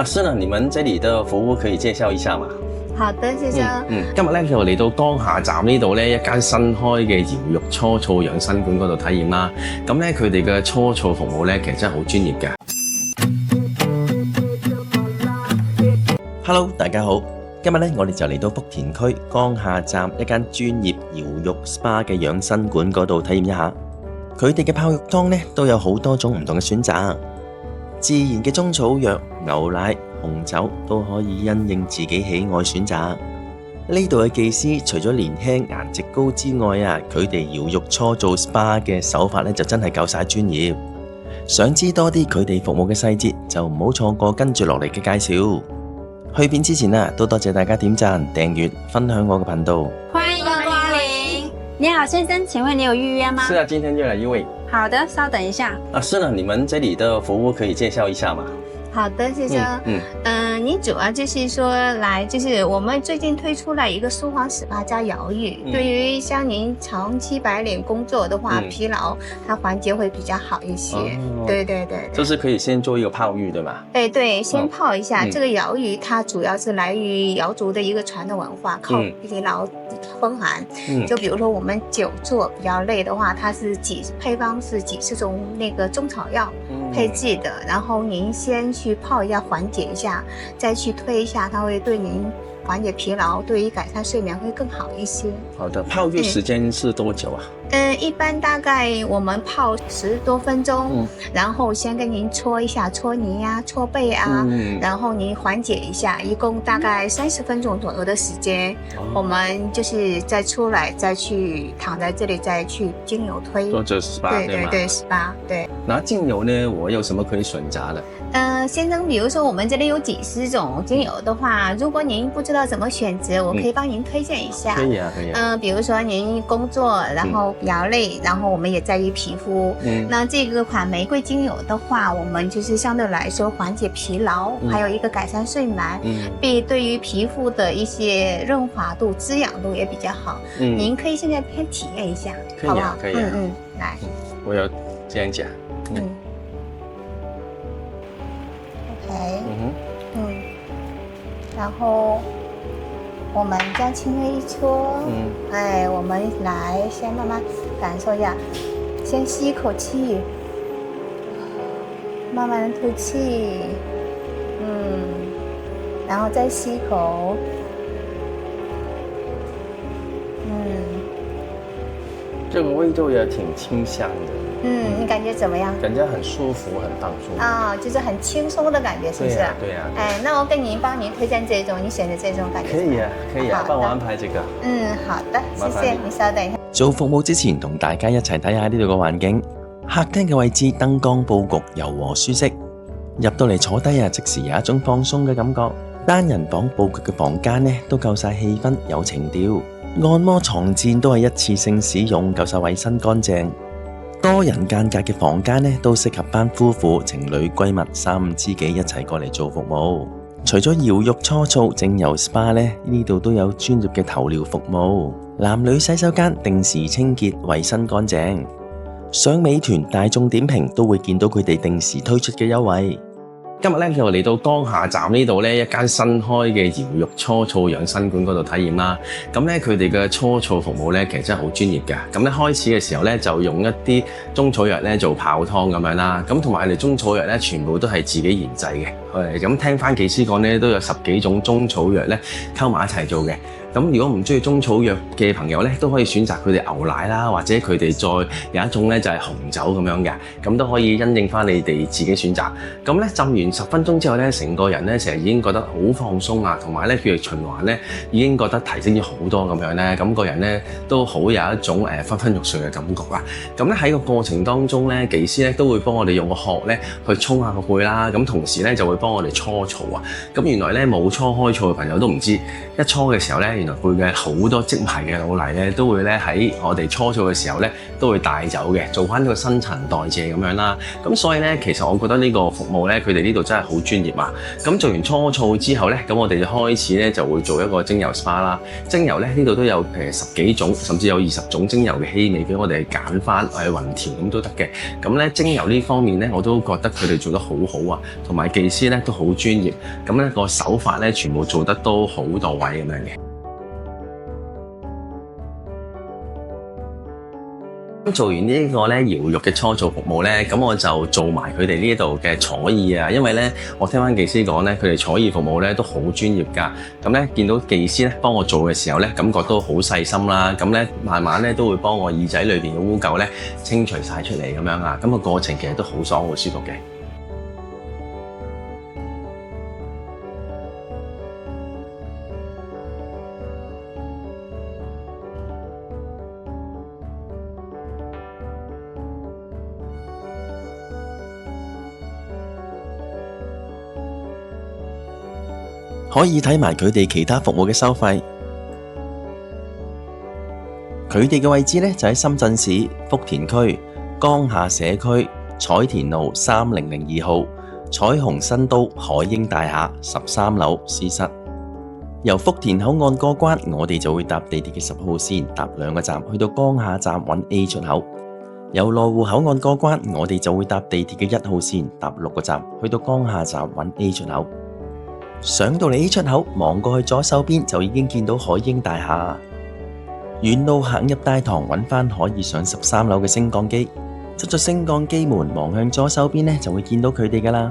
是呢，你們這裡的服務可以介紹一下嗎？好的，謝謝。今日咧就嚟到江夏站呢度咧一間新開嘅瑤玉初燥養生館嗰度體驗啦。咁咧佢哋嘅初燥服務咧其實真係好專業嘅。Hello， 大家好。今日咧我哋就嚟到福田區江夏站一間專業瑤玉 SPA 嘅養生館嗰度體驗一下。佢哋嘅泡浴湯咧都有好多種唔同嘅選擇，自然嘅中草藥、牛奶、紅酒都可以因應自己喜愛選擇。呢度嘅技師除咗年輕顏值高之外佢哋瑤玉初燥 SPA 嘅手法咧就真係夠晒專業。想知多啲佢哋服務嘅細節，就唔好錯過跟住落嚟嘅介紹。去片之前都多謝大家點讚、訂閱、分享我嘅頻道。歡迎光臨。你好，先生，請問你有預約嗎？是啊，今天就來一位。好的，稍等一下。是呢，你們這裡的服務可以介紹一下嗎？好的，謝謝。你主要就是說就是我們最近推出了一個舒緩 SPA 加療癒，對於像您長期白領工作的話，疲勞它緩解會比較好一些。對對對，就是可以先做一個泡浴，對嗎？對，先泡一下。這個療癒它主要是來於瑤族的一個傳統文化，靠疲勞風寒。就比如說我們久坐比較累的話，它是配方是幾十種那個中草藥配製的，然後您先去泡一下緩解一下，再去推一下，它會對您緩解疲勞，對於改善睡眠會更好一些。好的，泡浴時間是多久啊？一般大概我們泡10多分鐘，然後先跟您搓一下搓泥搓背然後您緩解一下，一共大概30分鐘左右的時間，我們就是再出來再去躺在這裡再去精油推。做這 SPA 對 SPA 對。那精油呢？我有什麼可以選擇的？先生，比如說我們這裡有幾十種精油的話，如果您不知道怎麼選擇，我可以幫您推薦一下。可以啊，可以啊。比如說您工作然後比較累，然後我們也在意皮膚。那這個款玫瑰精油的話，我們就是相對來說緩解疲勞，還有一個改善睡眠，並對於皮膚的一些潤滑度、滋養度也比較好。您可以現在先體驗一下，好不好？可以啊。來，我有這樣講。OK，然後我們將輕微一搓，我們來先慢慢感受一下，先吸一口氣，慢慢的吐氣，然後再吸一口，這個味道也挺清香的。你感覺怎麼樣？感覺很舒服，很放鬆。就是很輕鬆的感覺，是不是？對啊。那我幫您推薦這種，你選擇這種感覺。可以啊，幫我安排這個。好的，謝謝你，稍等一下。做服務之前，同大家一齊睇下呢度嘅環境。客廳嘅位置燈光佈局柔和舒適，入到嚟坐低即時有一種放鬆嘅感覺。單人房佈局嘅房間都夠晒氣氛，有情調。按摩床墊都係一次性使用，夠晒衛生乾淨。多人間隔嘅房間都適合班夫婦、情侶、閨蜜、三五知己一齊過嚟做服務。除咗瑤玉初燥、精油 SPA 呢度都有專業嘅頭療服務。男女洗手間定時清潔，衛生乾淨。上美團、大眾點評都會見到佢哋定時推出嘅優惠。今日咧就嚟到江夏站呢度咧一間新開嘅瑤玉初燥養生館嗰度體驗啦。咁咧佢哋嘅初燥服務咧其實真係好專業嘅。咁咧開始嘅時候咧就用一啲中草藥咧做泡湯咁樣啦。咁同埋佢哋中草藥咧全部都係自己研製嘅。咁聽翻技師講咧都有10幾種中草藥咧溝埋一齊做嘅。咁如果唔中意中草藥嘅朋友咧，都可以選擇佢哋牛奶啦，或者佢哋再有一種咧就係紅酒咁樣嘅，咁都可以因應翻你哋自己選擇。咁咧浸完10分鐘之後咧，成個人咧成日已經覺得好放鬆啊，同埋咧血液循環咧已經覺得提升咗好多咁樣咧，咁個人咧都好有一種昏昏欲睡嘅感覺啦。咁咧喺個過程當中咧，技師咧都會幫我哋用個殼咧去沖下個背啦，咁同時咧就會幫我哋搓澡啊。咁原來咧冇搓開澡嘅朋友都唔知，一搓嘅時候咧原來背嘅好多積埋嘅老泥咧，都會咧喺我哋初造嘅時候咧，都會帶走嘅，做翻呢個新陳代謝咁樣啦。咁所以咧，其實我覺得呢個服務咧，佢哋呢度真係好專業啊。咁做完初造之後咧，咁我哋就開始咧就會做一個精油 SPA 啦。精油咧呢度都有10幾種，甚至有20種精油嘅氣味俾我哋揀翻混調咁都得嘅。咁咧精油呢方面咧，我都覺得佢哋做得好好啊，同埋技師咧都好專業。咁咧個手法咧全部做得都好到位咁樣嘅。做完呢個咧搖肉嘅初造服務咧，咁我就做埋佢哋呢度嘅坐椅啊，因為咧我聽翻技師講咧，佢哋坐椅服務咧都好專業㗎。咁咧見到技師咧幫我做嘅時候咧，感覺都好細心啦。咁咧慢慢咧都會幫我耳仔裏邊嘅污垢咧清除晒出嚟咁樣啊。咁個過程其實都好爽好舒服嘅。可以睇埋佢哋其他服務嘅收費。佢哋嘅位置呢，就喺深圳市福田區江夏社區彩田路3002號彩虹新都海英大廈13樓 C 室。由福田口岸過關，我哋就會搭地鐵嘅10號線，搭2個站去到江夏站揾 A 出口。由羅湖口岸過關，我哋就會搭地鐵嘅1號線，搭6個站去到江夏站揾 A 出口。上到嚟 A 出口，望過去左手邊就已經見到海英大廈。沿路行入大堂，揾返可以上13樓嘅升降機。出咗升降機門，望向左手邊呢，就會見到佢哋㗎喇。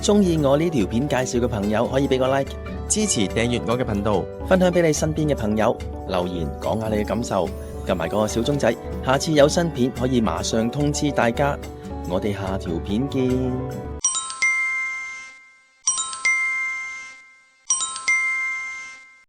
鍾意我呢條片介紹嘅朋友，可以俾個 like， 支持訂閱我嘅頻道，分享俾你身邊嘅朋友，留言講下你嘅感受，撳埋個小鐘仔，下次有新片可以馬上通知大家。我哋下條片見。